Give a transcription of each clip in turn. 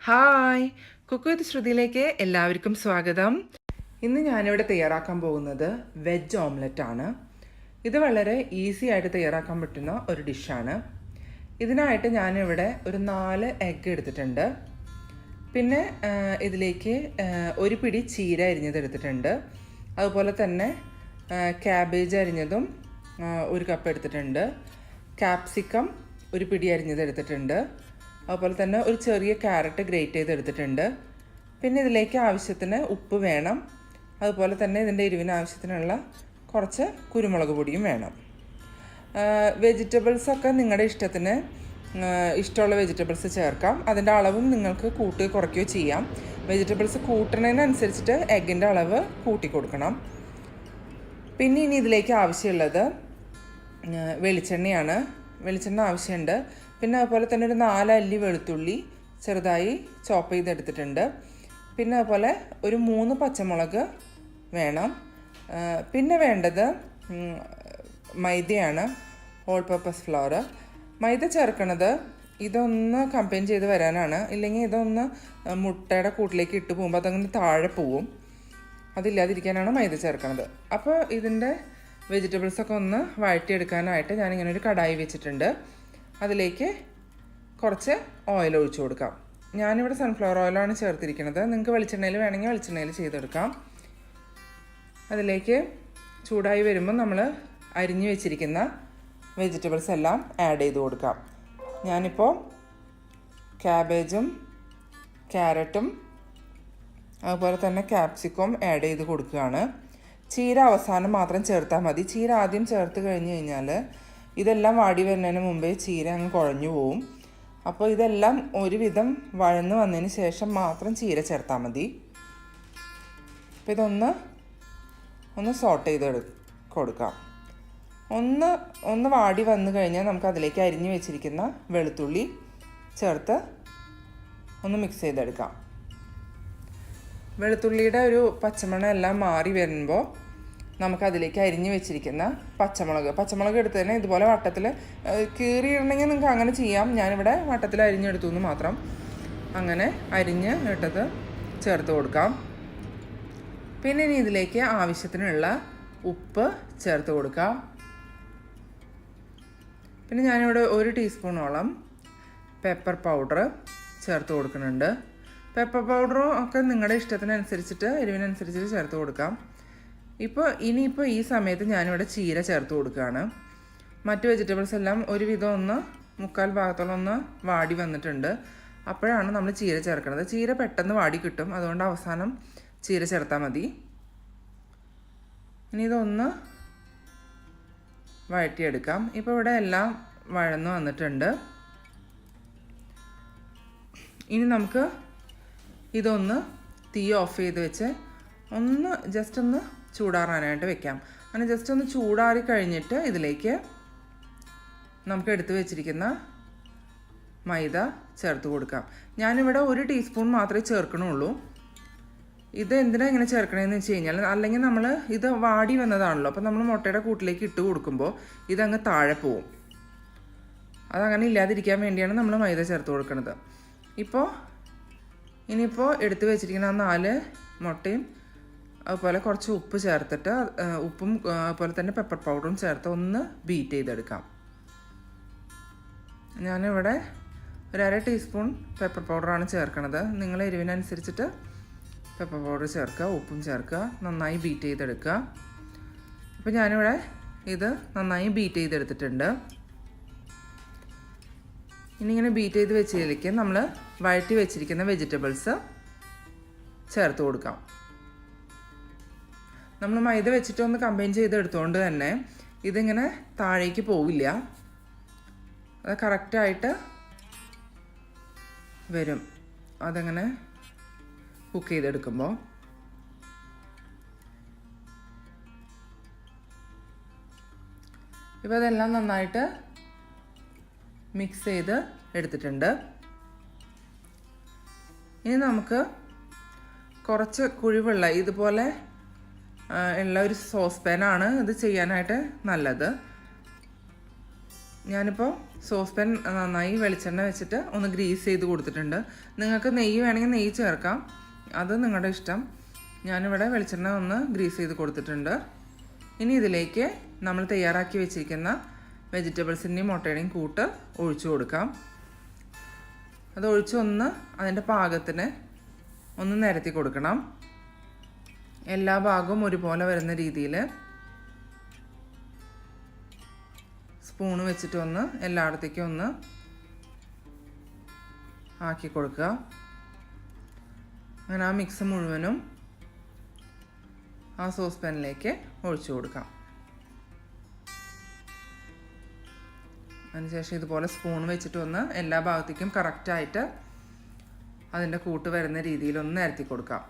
Hi, cook with ശ്രുതിയിലേക്ക് എല്ലാവർക്കും സ്വാഗതം. ഇന്ന് ഞാനിവിടെ തയ്യാറാക്കാൻ പോകുന്നത് വെജ് ഓംലെറ്റ് ആണ്. ഇത് വളരെ ഈസി ആയിട്ട് തയ്യാറാക്കാൻ പറ്റുന്ന ഒരു ഡിഷാണ്. ഇതിനായിട്ട് ഞാനിവിടെ ഒരു 4 എഗ്ഗ് എടുത്തിട്ടുണ്ട്. പിന്നെ ഇതിലേക്ക് ഒരു പിടി ചീര അരിഞ്ഞതെടുത്തിട്ടുണ്ട്. അതുപോലെ തന്നെ ക്യാബേജ് അരിഞ്ഞതും 1 കപ്പ് എടുത്തിട്ടുണ്ട്. ക്യാപ്സിക്കം ഒരു പിടി അരിഞ്ഞതെടുത്തിട്ടുണ്ട്. അതുപോലെ തന്നെ ഒരു ചെറിയ ക്യാരറ്റ് ഗ്രേറ്റ് ചെയ്തെടുത്തിട്ടുണ്ട്. പിന്നെ ഇതിലേക്ക് ആവശ്യത്തിന് ഉപ്പ് വേണം. അതുപോലെ തന്നെ ഇതിൻ്റെ എരിവിന് ആവശ്യത്തിനുള്ള കുറച്ച് കുരുമുളക് പൊടിയും വേണം. വെജിറ്റബിൾസൊക്കെ നിങ്ങളുടെ ഇഷ്ടത്തിന് ഇഷ്ടമുള്ള വെജിറ്റബിൾസ് ചേർക്കാം. അതിൻ്റെ അളവും നിങ്ങൾക്ക് കൂട്ടുകയോ കുറയ്ക്കുകയോ ചെയ്യാം. വെജിറ്റബിൾസ് കൂട്ടുന്നതിനനുസരിച്ചിട്ട് എഗ്ഗിൻ്റെ അളവ് കൂട്ടി കൊടുക്കണം. പിന്നെ ഇനി ഇതിലേക്ക് ആവശ്യമുള്ളത് വെളിച്ചെണ്ണയാണ്. വെളിച്ചെണ്ണ ആവശ്യമുണ്ട്. പിന്നെ അതുപോലെ തന്നെ ഒരു 4 അല്ലി വെളുത്തുള്ളി ചെറുതായി ചോപ്പ് ചെയ്തെടുത്തിട്ടുണ്ട്. പിന്നെ അതുപോലെ ഒരു 3 പച്ചമുളക് വേണം. പിന്നെ വേണ്ടത് മൈദയാണ്, ഓൾ പർപ്പസ് ഫ്ലോർ. മൈദ ചേർക്കണത് ഇതൊന്ന് കമ്പൈൻ ചെയ്ത് വരാനാണ്. ഇല്ലെങ്കിൽ ഇതൊന്ന് മുട്ടയുടെ കൂട്ടിലേക്ക് ഇട്ട് പോകുമ്പോൾ അതങ്ങനെ താഴെ പോവും. അതില്ലാതിരിക്കാനാണ് മൈദ ചേർക്കണത്. അപ്പോൾ ഇതിൻ്റെ വെജിറ്റബിൾസൊക്കെ ഒന്ന് വഴറ്റിയെടുക്കാനായിട്ട് ഞാനിങ്ങനെ ഒരു കടായി വെച്ചിട്ടുണ്ട്. അതിലേക്ക് കുറച്ച് ഓയിൽ ഒഴിച്ചു കൊടുക്കാം. ഞാനിവിടെ സൺഫ്ലവർ ഓയിലാണ് ചേർത്തിരിക്കുന്നത്. നിങ്ങൾക്ക് വെളിച്ചെണ്ണയിൽ വേണമെങ്കിൽ വെളിച്ചെണ്ണയിൽ ചെയ്തെടുക്കാം. അതിലേക്ക് ചൂടായി വരുമ്പോൾ നമ്മൾ അരിഞ്ഞു വെച്ചിരിക്കുന്ന വെജിറ്റബിൾസ് എല്ലാം ആഡ് ചെയ്ത് കൊടുക്കാം. ഞാനിപ്പോൾ ക്യാബേജും ക്യാരറ്റും അതുപോലെ തന്നെ ക്യാപ്സിക്കവും ആഡ് ചെയ്ത് കൊടുക്കുകയാണ്. ചീര അവസാനം മാത്രം ചേർത്താൽ മതി. ചീര ആദ്യം ചേർത്ത് കഴിഞ്ഞ് കഴിഞ്ഞാൽ ഇതെല്ലാം വാടി വരുന്നതിന് മുമ്പേ ചീര അങ്ങ് കുഴഞ്ഞു പോവും. അപ്പോൾ ഇതെല്ലാം ഒരുവിധം വഴന്ന് വന്നതിന് ശേഷം മാത്രം ചീര ചേർത്താൽ മതി. അപ്പോൾ ഇതൊന്ന് സോട്ട് ചെയ്ത് കൊടുക്കാം. ഒന്ന് വാടി വന്നു കഴിഞ്ഞാൽ നമുക്ക് അതിലേക്ക് അരിഞ്ഞു വെച്ചിരിക്കുന്ന വെളുത്തുള്ളി ചേർത്ത് ഒന്ന് മിക്സ് ചെയ്തെടുക്കാം. വെളുത്തുള്ളിയുടെ ഒരു പച്ചമണം എല്ലാം മാറി വരുമ്പോൾ നമുക്കതിലേക്ക് അരിഞ്ഞു വെച്ചിരിക്കുന്ന പച്ചമുളക് എടുത്ത് തന്നെ ഇതുപോലെ വട്ടത്തിൽ കീറിയിടണമെങ്കിൽ നിങ്ങൾക്ക് അങ്ങനെ ചെയ്യാം. ഞാനിവിടെ വട്ടത്തിൽ അരിഞ്ഞെടുത്തു എന്ന് മാത്രം. അങ്ങനെ അരിഞ്ഞ് ഇട്ടത് ചേർത്ത് കൊടുക്കാം. പിന്നെ ഇനി ഇതിലേക്ക് ആവശ്യത്തിനുള്ള ഉപ്പ് ചേർത്ത് കൊടുക്കാം. പിന്നെ ഞാനിവിടെ 1 ടീസ്പൂണോളം പെപ്പർ പൗഡർ ചേർത്ത് കൊടുക്കുന്നുണ്ട്. പെപ്പർ പൗഡറും ഒക്കെ നിങ്ങളുടെ ഇഷ്ടത്തിനനുസരിച്ചിട്ട് എരിവിനനുസരിച്ചിട്ട് ചേർത്ത് കൊടുക്കാം. ഇനിയിപ്പോൾ ഈ സമയത്ത് ഞാനിവിടെ ചീര ചേർത്ത് കൊടുക്കുകയാണ്. മറ്റ് വെജിറ്റബിൾസ് എല്ലാം ഒരുവിധം ഒന്ന് 3/4 ഭാഗത്തോളം ഒന്ന് വാടി വന്നിട്ടുണ്ട്. അപ്പോഴാണ് നമ്മൾ ചീര ചേർക്കുന്നത്. ചീര പെട്ടെന്ന് വാടി കിട്ടും. അതുകൊണ്ട് അവസാനം ചീര ചേർത്താൽ മതി. ഇനി ഇതൊന്ന് വഴറ്റിയെടുക്കാം. ഇപ്പോൾ ഇവിടെ എല്ലാം വഴന്നു വന്നിട്ടുണ്ട്. ഇനി നമുക്ക് ഇതൊന്ന് തീ ഓഫ് ചെയ്ത് വെച്ച് ജസ്റ്റ് ഒന്ന് ചൂടാറാനായിട്ട് വെക്കാം. അങ്ങനെ ജസ്റ്റ് ഒന്ന് ചൂടാറി കഴിഞ്ഞിട്ട് ഇതിലേക്ക് നമുക്ക് എടുത്തു വെച്ചിരിക്കുന്ന മൈദ ചേർത്ത് കൊടുക്കാം. ഞാനിവിടെ 1 ടീസ്പൂൺ മാത്രമേ ചേർക്കണുള്ളൂ. ഇത് എന്തിനാണ് ഇങ്ങനെ ചേർക്കണമെന്ന് വെച്ച് കഴിഞ്ഞാൽ, അല്ലെങ്കിൽ നമ്മൾ ഇത് വാടി വന്നതാണല്ലോ. അപ്പോൾ നമ്മൾ മുട്ടയുടെ കൂട്ടിലേക്ക് ഇട്ട് കൊടുക്കുമ്പോൾ ഇതങ്ങ് താഴെ പോവും. അതങ്ങനെ ഇല്ലാതിരിക്കാൻ വേണ്ടിയാണ് നമ്മൾ മൈദ ചേർത്ത് കൊടുക്കുന്നത്. ഇനിയിപ്പോൾ എടുത്തു വെച്ചിരിക്കുന്ന 4 മുട്ടയും അതുപോലെ കുറച്ച് ഉപ്പ് ചേർത്തിട്ട് ഉപ്പും അതുപോലെ തന്നെ പെപ്പർ പൗഡറും ചേർത്ത് ഒന്ന് ബീറ്റ് ചെയ്തെടുക്കാം. ഞാനിവിടെ ഒരു 1/2 ടീസ്പൂൺ പെപ്പർ പൗഡറാണ് ചേർക്കണത്. നിങ്ങൾ എരിവിനനുസരിച്ചിട്ട് പെപ്പർ പൗഡർ ചേർക്കുക, ഉപ്പും ചേർക്കുക, നന്നായി ബീറ്റ് ചെയ്തെടുക്കുക. അപ്പോൾ ഞാനിവിടെ ഇത് നന്നായി ബീറ്റ് ചെയ്തെടുത്തിട്ടുണ്ട്. ഇനി ഇങ്ങനെ ബീറ്റ് ചെയ്ത് വെച്ചതിലേക്ക് നമ്മൾ വഴറ്റി വെച്ചിരിക്കുന്ന വെജിറ്റബിൾസ് ചേർത്ത് കൊടുക്കാം. നമ്മൾ മൈദ വെച്ചിട്ടൊന്ന് കമ്പൈൻ ചെയ്തെടുത്തുകൊണ്ട് തന്നെ ഇതിങ്ങനെ താഴേക്ക് പോവില്ല. അത് കറക്റ്റായിട്ട് വരും അതങ്ങനെ കുക്ക് ചെയ്തെടുക്കുമ്പോൾ. ഇപ്പോൾ അതെല്ലാം നന്നായിട്ട് മിക്സ് ചെയ്ത് എടുത്തിട്ടുണ്ട്. ഇനി നമുക്ക് കുറച്ച് കുഴിവുള്ള ഇതുപോലെ ഉള്ള ഒരു സോസ് പാനാണ് ഇത് ചെയ്യാനായിട്ട് നല്ലത്. ഞാനിപ്പോൾ സോസ് പാൻ നന്നായി വെളിച്ചെണ്ണ വെച്ചിട്ട് ഒന്ന് ഗ്രീസ് ചെയ്ത് കൊടുത്തിട്ടുണ്ട്. നിങ്ങൾക്ക് നെയ്യ് വേണമെങ്കിൽ നെയ്യ് ചേർക്കാം, അത് നിങ്ങളുടെ ഇഷ്ടം. ഞാനിവിടെ വെളിച്ചെണ്ണ ഒന്ന് ഗ്രീസ് ചെയ്ത് കൊടുത്തിട്ടുണ്ട്. ഇനി ഇതിലേക്ക് നമ്മൾ തയ്യാറാക്കി വെച്ചിരിക്കുന്ന വെജിറ്റബിൾസിൻ്റെയും മുട്ടയുടെയും കൂട്ട് ഒഴിച്ചു കൊടുക്കാം. അത് ഒഴിച്ചൊന്ന് അതിൻ്റെ പാകത്തിന് ഒന്ന് നിരത്തി കൊടുക്കണം. എല്ലാ ഭാഗവും ഒരുപോലെ വരുന്ന രീതിയിൽ സ്പൂണ് വെച്ചിട്ട് ഒന്ന് എല്ലായിടത്തേക്കും ഒന്ന് ആക്കി കൊടുക്കുക. അങ്ങനെ ആ മിക്സ് മുഴുവനും ആ സോസ് പാനിലേക്ക് ഒഴിച്ചു കൊടുക്കാം. അതിനുശേഷം ഇതുപോലെ സ്പൂൺ വെച്ചിട്ട് ഒന്ന് എല്ലാ ഭാഗത്തേക്കും കറക്റ്റായിട്ട് അതിൻ്റെ കൂട്ട് വരുന്ന രീതിയിലൊന്ന് നിരത്തി കൊടുക്കാം.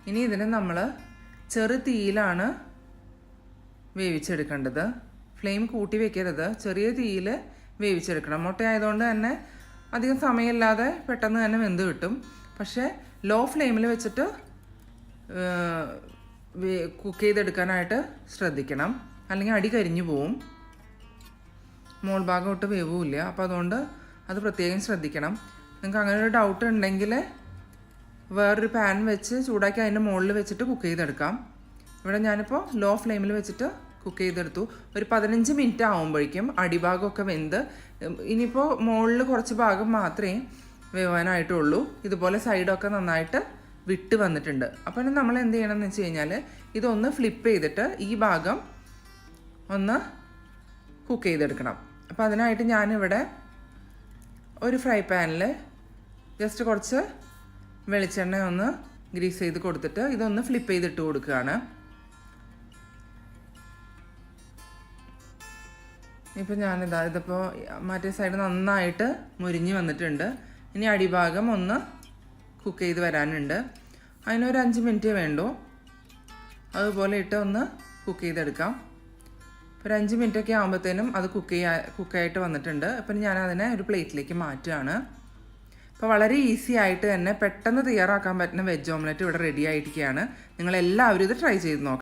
ഇനി ഇതിനെ നമ്മൾ ചെറു തീയിലാണ് വേവിച്ചെടുക്കേണ്ടത്. ഫ്ലെയിം കൂട്ടി വെക്കരുത്, ചെറിയ തീയിൽ വേവിച്ചെടുക്കണം. മുട്ട ആയതുകൊണ്ട് തന്നെ അധികം സമയമില്ലാതെ പെട്ടെന്ന് തന്നെ വെന്ത് കിട്ടും. പക്ഷേ ലോ ഫ്ലെയിമിൽ വെച്ചിട്ട് കുക്ക് ചെയ്തെടുക്കാനായിട്ട് ശ്രദ്ധിക്കണം, അല്ലെങ്കിൽ അടി കരിഞ്ഞു പോവും, മോൾ ഭാഗം ഒട്ട് വേവുമില്ല. അപ്പോൾ അതുകൊണ്ട് അത് പ്രത്യേകം ശ്രദ്ധിക്കണം. നിങ്ങൾക്ക് അങ്ങനെ ഒരു ഡൗട്ട് ഉണ്ടെങ്കിൽ വേറൊരു പാൻ വെച്ച് ചൂടാക്കി അതിൻ്റെ മുകളിൽ വെച്ചിട്ട് കുക്ക് ചെയ്തെടുക്കാം. ഇവിടെ ഞാനിപ്പോൾ ലോ ഫ്ലെയിമിൽ വെച്ചിട്ട് കുക്ക് ചെയ്തെടുത്തു. ഒരു 15 മിനിറ്റ് ആകുമ്പോഴേക്കും അടിഭാഗമൊക്കെ വെന്ത്, ഇനിയിപ്പോൾ മുകളിൽ കുറച്ച് ഭാഗം മാത്രമേ വേവാനായിട്ടുള്ളൂ. ഇതുപോലെ സൈഡൊക്കെ നന്നായിട്ട് വിട്ട് വന്നിട്ടുണ്ട്. അപ്പോൾ നമ്മൾ എന്ത് ചെയ്യണമെന്ന് വെച്ച് കഴിഞ്ഞാൽ ഇതൊന്ന് ഫ്ലിപ്പ് ചെയ്തിട്ട് ഈ ഭാഗം ഒന്ന് കുക്ക് ചെയ്തെടുക്കണം. അപ്പോൾ അതിനായിട്ട് ഞാനിവിടെ ഒരു ഫ്രൈ പാനിൽ ജസ്റ്റ് കുറച്ച് വെളിച്ചെണ്ണ ഒന്ന് ഗ്രീസ് ചെയ്ത് കൊടുത്തിട്ട് ഇതൊന്ന് ഫ്ലിപ്പ് ചെയ്തിട്ട് കൊടുക്കുകയാണ്. ഇപ്പോൾ ഇതിപ്പോൾ മറ്റേ സൈഡ് നന്നായിട്ട് മുരിഞ്ഞ് വന്നിട്ടുണ്ട്. ഇനി അടിഭാഗം ഒന്ന് കുക്ക് ചെയ്ത് വരാനുണ്ട്. അതിനൊരു 5 മിനിറ്റ് വേണ്ടൂ. അതുപോലെ ഇട്ട് ഒന്ന് കുക്ക് ചെയ്തെടുക്കാം. ഒരു 5 മിനിറ്റൊക്കെ ആകുമ്പോഴത്തേനും അത് കുക്കായിട്ട് വന്നിട്ടുണ്ട്. അപ്പം ഞാനതിനെ ഒരു പ്ലേറ്റിലേക്ക് മാറ്റുകയാണ്. അപ്പോൾ വളരെ ഈസി ആയിട്ട് തന്നെ പെട്ടെന്ന് തയ്യാറാക്കാൻ പറ്റുന്ന വെജ് ഓംലെറ്റ് ഇവിടെ റെഡി ആയിരിക്കുകയാണ്. നിങ്ങളെല്ലാവരും ഇത് ട്രൈ ചെയ്ത് നോക്കാം.